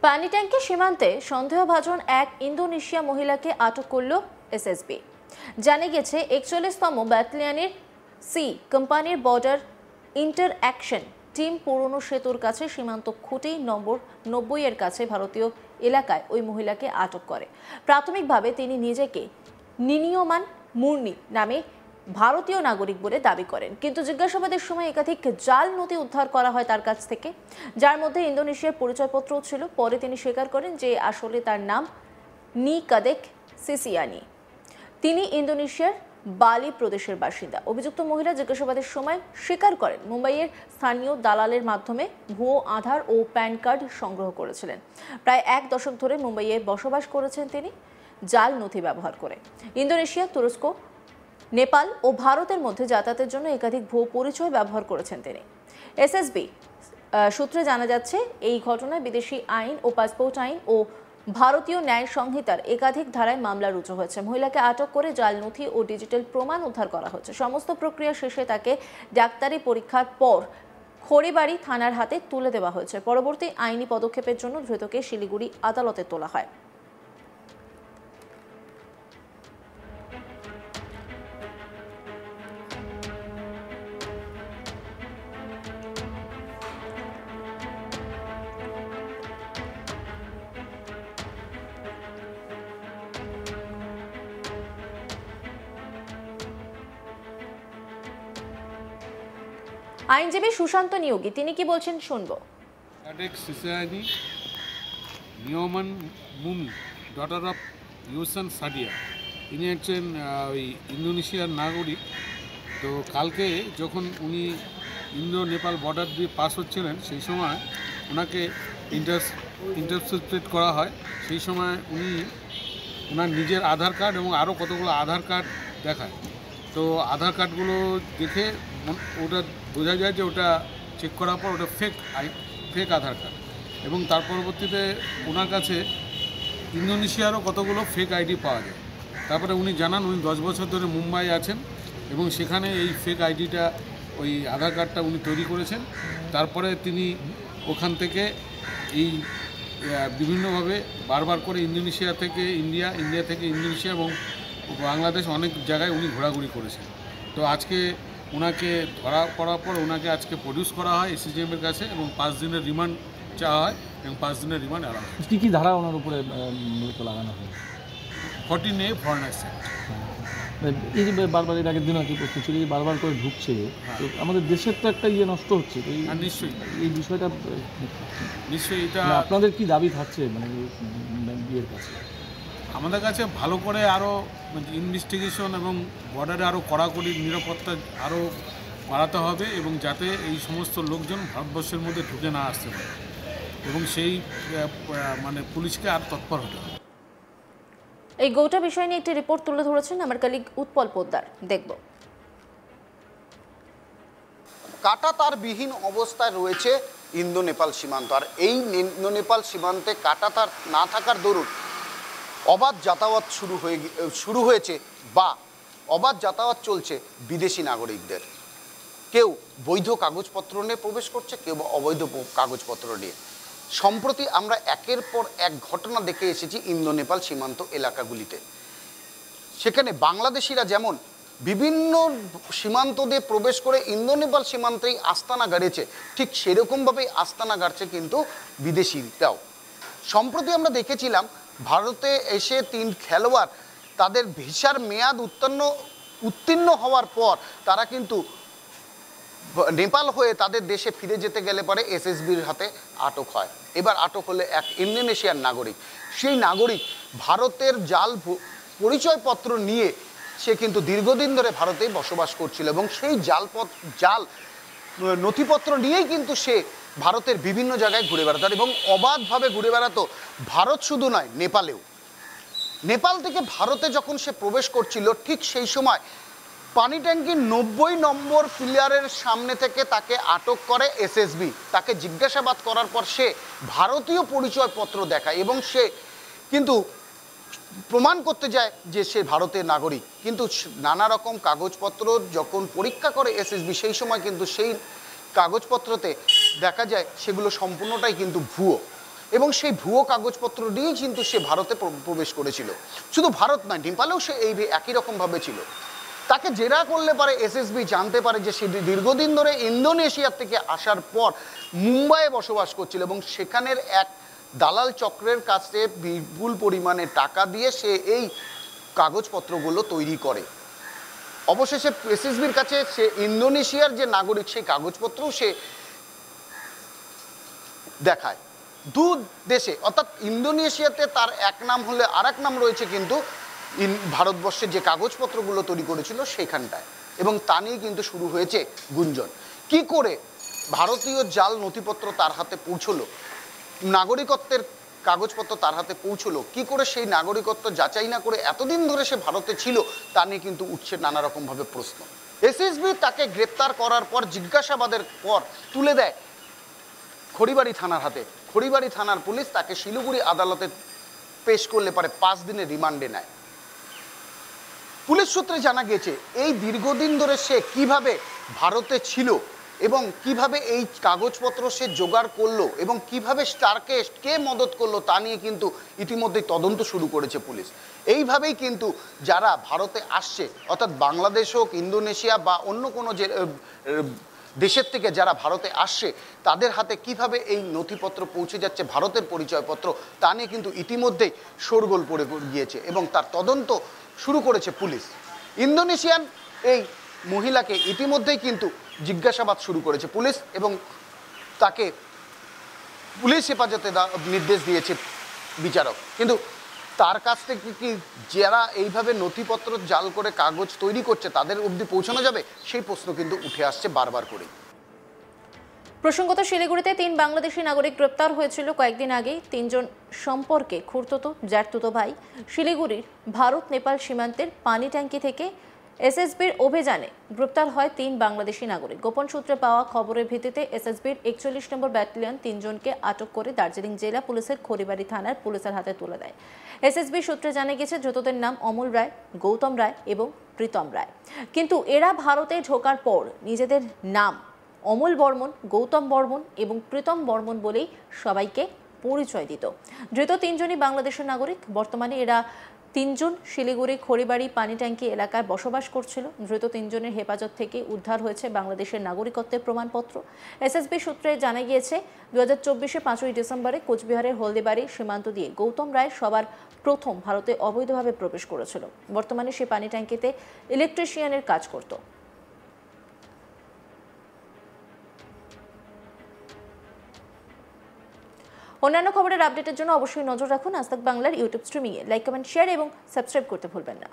পানি ট্যাঙ্কি সীমান্তে সন্দেহভাজন এক ইন্দোনেশিয়া মহিলাকে আটক করল এসএসবি। জানা গেছে ৪১তম ব্যাটালিয়নের সি কোম্পানির বর্ডার ইন্টারঅ্যাকশন টিম পুরনো সেতুর কাছে সীমান্ত খুঁটি নম্বর ৯০ এর কাছে ভারতীয় এলাকায় ওই মহিলাকে আটক করে। প্রাথমিকভাবে তিনি নিজেকে নিনিয়মান মুর্নি নামে ভারতীয় নাগরিক বলে দাবি করেন, কিন্তু জিজ্ঞাসাবাদের সময় একাধিক জাল নথি উদ্ধার করা হয় তার কাছ থেকে, যার মধ্যে ইন্দোনেশিয়ার পরিচয়পত্রও ছিল। পরে তিনি স্বীকার করেন যে আসলে তার নাম নি কাদেক সিসিয়ানি। তিনি ইন্দোনেশিয়ার বালি প্রদেশের বাসিন্দা। অভিযুক্ত মহিলা জিজ্ঞাসাবাদের সময় স্বীকার করেন মুম্বাইয়ের স্থানীয় দালালের মাধ্যমে ভুয়ো আধার ও প্যান কার্ড সংগ্রহ করেছিলেন। প্রায় এক দশক ধরে মুম্বাইয়ে বসবাস করেছেন তিনি জাল নথি ব্যবহার করে। ইন্দোনেশিয়া, তুরস্ক, নেপাল ও ভারতের মধ্যে যাতায়াতের জন্য একাধিক ভুয়ো পরিচয় ব্যবহার করেছেন তিনি। এসএসবি সূত্রে জানা যাচ্ছে এই ঘটনায় বিদেশি আইন ও পাসপোর্ট আইন ও ভারতীয় ন্যায় সংহিতার একাধিক ধারায় মামলা রুজু হয়েছে। মহিলাকে আটক করে জাল নথি ও ডিজিটাল প্রমাণ উদ্ধার করা হচ্ছে। সমস্ত প্রক্রিয়া শেষে তাকে ডাক্তারি পরীক্ষার পর খড়িবাড়ি থানার হাতে তুলে দেওয়া হয়েছে। পরবর্তী আইনি পদক্ষেপের জন্য ধৃতকে শিলিগুড়ি আদালতে তোলা হয়। আইনজীবী সুশান্ত নিয়োগী তিনি কি বলছেন শুনবো। কাদেক সিসিয়ানি নিয়মান মুমি, ডটার অফ ইউসান সাদিয়া, ইনি হচ্ছেন ওই ইন্দোনেশিয়ার নাগরিক। তো কালকে যখন উনি ইন্দো নেপাল বর্ডার দিয়ে পাস হচ্ছিলেন সেই সময় ওনাকে ইন্টারসেপ্টেড করা হয়। সেই সময় উনি ওনার নিজের আধার কার্ড এবং আরও কতগুলো আধার কার্ড দেখায়। তো আধার কার্ডগুলো দেখে ওটা বোঝা যায় যে ওটা চেক করার পর ওটা ফেক আধার কার্ড, এবং তার পরবর্তীতে ওনার কাছে ইন্দোনেশিয়ারও কতগুলো ফেক আইডি পাওয়া যায়। তারপরে উনি জানান উনি 10 বছর ধরে মুম্বাই আছেন এবং সেখানে এই ফেক আইডিটা ওই আধার কার্ডটা উনি তৈরি করেছেন। তারপরে তিনি ওখান থেকে এই বিভিন্নভাবে বারবার করে ইন্দোনেশিয়া থেকে ইন্ডিয়া, ইন্ডিয়া থেকে ইন্দোনেশিয়া এবং বাংলাদেশ অনেক জায়গায় উনি ঘোরাঘুরি করেছেন। তো আজকে ওনাকে ধরা পড়ার পর ওনাকে আজকে প্রডিউস করা হয় এসিজিএমের কাছে এবং 5 দিনের রিমান্ড চাওয়া হয় এবং 5 দিনের রিমান্ড আলাদা। কী কী ধারা ওনার উপরে মূলত লাগানো হয়? 14A foreigners act. এই যে বারবার এর আগের দিন আর কি প্রশ্ন ছিল, বারবার করে ঢুকছে, তো আমাদের দেশের তো একটা নষ্ট হচ্ছে। নিশ্চয়ই এই বিষয়টা নিশ্চয়ই এটা আপনাদের কি দাবি থাকছে মানে বিয়ের কাছে? আমাদের কাছে ভালো করে আরও ইনভেস্টিগেশন এবং বর্ডারে আরও কড়াকড়ি নিরাপত্তা আরও বাড়াতে হবে এবং যাতে এই সমস্ত লোকজন ভারতবর্ষের মধ্যে ঢুকে না আসতে পারে এবং সেই মানে পুলিশকে আর তৎপর হতে হবে। এই গোটা বিষয় নিয়ে একটি রিপোর্ট তুলে ধরেছেন আমার কলিগ উৎপল পোদ্দার, দেখব। কাঁটাতার বিহীন অবস্থায় রয়েছে ইন্দো নেপাল সীমান্ত, আর এই ইন্দো নেপাল সীমান্তে কাঁটাতার না থাকার দরুন অবাধ যাতায়াত শুরু হয়েছে বা অবাধ যাতায়াত চলছে বিদেশি নাগরিকদের। কেউ বৈধ কাগজপত্র নিয়ে প্রবেশ করছে, কেউ অবৈধ কাগজপত্র নিয়ে। সম্প্রতি আমরা একের পর এক ঘটনা দেখে এসেছি ইন্দো নেপাল সীমান্ত এলাকাগুলিতে। সেখানে বাংলাদেশিরা যেমন বিভিন্ন সীমান্ত দিয়ে প্রবেশ করে ইন্দো নেপাল সীমান্তেই আস্তানা গাড়েছে, ঠিক সেরকমভাবেই আস্তানা গাড়ছে কিন্তু বিদেশিরাও। সম্প্রতি আমরা দেখেছিলাম ভারতে এসে 3 খেলোয়াড় তাদের ভিসার মেয়াদ উত্তীর্ণ হওয়ার পর তারা কিন্তু নেপাল হয়ে তাদের দেশে ফিরে যেতে গেলে পরে এসএসবির হাতে আটক হয়। এবার আটক হলে এক ইন্দোনেশিয়ার নাগরিক। সেই নাগরিক ভারতের জাল পরিচয়পত্র নিয়ে সে কিন্তু দীর্ঘদিন ধরে ভারতেই বসবাস করছিল এবং সেই জাল নথিপত্র নিয়েই কিন্তু সে ভারতের বিভিন্ন জায়গায় ঘুরে বেড়াতো এবং অবাধভাবে ঘুরে বেড়াতো। ভারত শুধু নয়, নেপালেও। নেপাল থেকে ভারতে যখন সে প্রবেশ করছিল ঠিক সেই সময় পানি ট্যাঙ্কির 90 নম্বর পিলারের সামনে থেকে তাকে আটক করে এসএসবি। তাকে জিজ্ঞাসাবাদ করার পর সে ভারতীয় পরিচয়পত্র দেখায় এবং সে কিন্তু প্রমাণ করতে যায় যে সে ভারতের নাগরিক। কিন্তু নানা রকম কাগজপত্র যখন পরীক্ষা করে এসএসবি সেই সময় কিন্তু সেই কাগজপত্রতে দেখা যায় সেগুলো সম্পূর্ণটাই কিন্তু ভুয়ো এবং সেই ভুয়ো কাগজপত্র নিয়েই কিন্তু সে ভারতে প্রবেশ করেছিল। শুধু ভারত নয়, নেপালেও সে এই একই রকমভাবে ছিল। তাকে জেরা করলে পারে এসএসবি জানতে পারে যে সে দীর্ঘদিন ধরে ইন্দোনেশিয়ার থেকে আসার পর মুম্বাইয়ে বসবাস করছিল এবং সেখানের এক দালাল চক্রের কাছে বিপুল পরিমাণে টাকা দিয়ে সে এই কাগজপত্রগুলো তৈরি করে। অবশেষে এসএসবির কাছে সে ইন্দোনেশিয়ার যে নাগরিক সেই কাগজপত্রও সে দেখায়। দু দেশে অর্থাৎ ইন্দোনেশিয়াতে তার এক নাম হলে আর এক নাম রয়েছে কিন্তু ভারতবর্ষের যে কাগজপত্রগুলো তৈরি করেছিল সেখানটায়, এবং তা নিয়ে কিন্তু শুরু হয়েছে গুঞ্জন। কি করে ভারতীয় জাল নথিপত্র তার হাতে পৌঁছলো, নাগরিকত্বের কাগজপত্র তার হাতে পৌঁছলো, কি করে সেই নাগরিকত্ব যাচাই না করে এতদিন ধরে সে ভারতে ছিল, তা নিয়ে কিন্তু উঠছে নানা রকমভাবে প্রশ্ন। এসএসবি তাকে গ্রেপ্তার করার পর জিজ্ঞাসাবাদের পর তুলে দেয় খড়িবাড়ি থানার হাতে। খড়িবাড়ি থানার পুলিশ তাকে শিলিগুড়ি আদালতে পেশ করলে পারে 5 দিনের রিমান্ডে নেয়। পুলিশ সূত্রে জানা গেছে এই দীর্ঘদিন ধরে সে কিভাবে ভারতে ছিল এবং কিভাবে এই কাগজপত্র সে জোগাড় করলো এবং কিভাবে তাকে কে মদত করলো তা নিয়ে কিন্তু ইতিমধ্যেই তদন্ত শুরু করেছে পুলিশ। এইভাবেই কিন্তু যারা ভারতে আসছে, অর্থাৎ বাংলাদেশ হোক, ইন্দোনেশিয়া বা অন্য কোনো যে দেশের থেকে যারা ভারতে আসছে, তাদের হাতে কিভাবে এই নথিপত্র পৌঁছে যাচ্ছে, ভারতের পরিচয়পত্র, তা নিয়ে কিন্তু ইতিমধ্যেই শোরগোল পড়ে গিয়েছে এবং তার তদন্ত শুরু করেছে পুলিশ। ইন্দোনেশিয়ান এই মহিলাকে ইতিমধ্যেই কিন্তু জিজ্ঞাসাবাদ শুরু করেছে পুলিশ এবং তাকে পুলিশ হেফাজতে নির্দেশ দিয়েছে বিচারক। কিন্তু তার কাছ থেকে কি যারা এইভাবে নথিপত্র জাল করে কাগজ তৈরি করছে তাদের অবধি পৌঁছানো যাবে, সেই প্রশ্ন কিন্তু উঠে আসছে বারবার করেই। প্রসঙ্গত, শিলিগুড়িতে 3 বাংলাদেশি নাগরিক গ্রেপ্তার হয়েছিল কয়েকদিন আগেই। 3 জন সম্পর্কে খুড়তুতো জ্যাঠতুতো ভাই। শিলিগুড়ির ভারত নেপাল সীমান্তের পানি ট্যাঙ্কি থেকে এসএসবির অভিযানে গ্রেপ্তার হয় 3 বাংলাদেশি নাগরিক। গোপন সূত্রে পাওয়া খবরের ভিত্তিতে এসএসবির 41 নম্বর ব্যাটালিয়ন 3 জনকে আটক করে দার্জিলিং জেলা পুলিশের খড়িবাড়ি থানার পুলিশের হাতে তুলে দেয়। এসএসবি সূত্রে জানা গেছে ধৃতদের নাম অমল রায়, গৌতম রায় এবং প্রীতম রায়। কিন্তু এরা ভারতে ঢোকার পর নিজেদের নাম অমল বর্মন, গৌতম বর্মন এবং প্রীতম বর্মন বলেই সবাইকে পরিচয় দিত। ধৃত 3 জনই বাংলাদেশের নাগরিক। বর্তমানে এরা 3 জন শিলিগুড়ি খড়িবাড়ি পানি ট্যাঙ্কি এলাকায় বসবাস করছিল। ধৃত 3 জনের হেফাজত থেকে উদ্ধার হয়েছে বাংলাদেশের নাগরিকত্বের প্রমাণপত্র। এসএসবি সূত্রে জানা গিয়েছে 2024 5ই ডিসেম্বরে কোচবিহারের হলদিবাড়ি সীমান্ত দিয়ে গৌতম রায় সবার প্রথম ভারতে অবৈধভাবে প্রবেশ করেছিল। বর্তমানে সে পানি ট্যাঙ্কিতে ইলেকট্রিশিয়ানের কাজ করত। অন্যান্য খবরের আপডেটের জন্য অবশ্যই নজর রাখুন আজ তাক বাংলার ইউটিউব স্ট্রিমিংয়ে। লাইক, কমেন্ট, শেয়ার এবং সাবস্ক্রাইব করতে ভুলবেন না।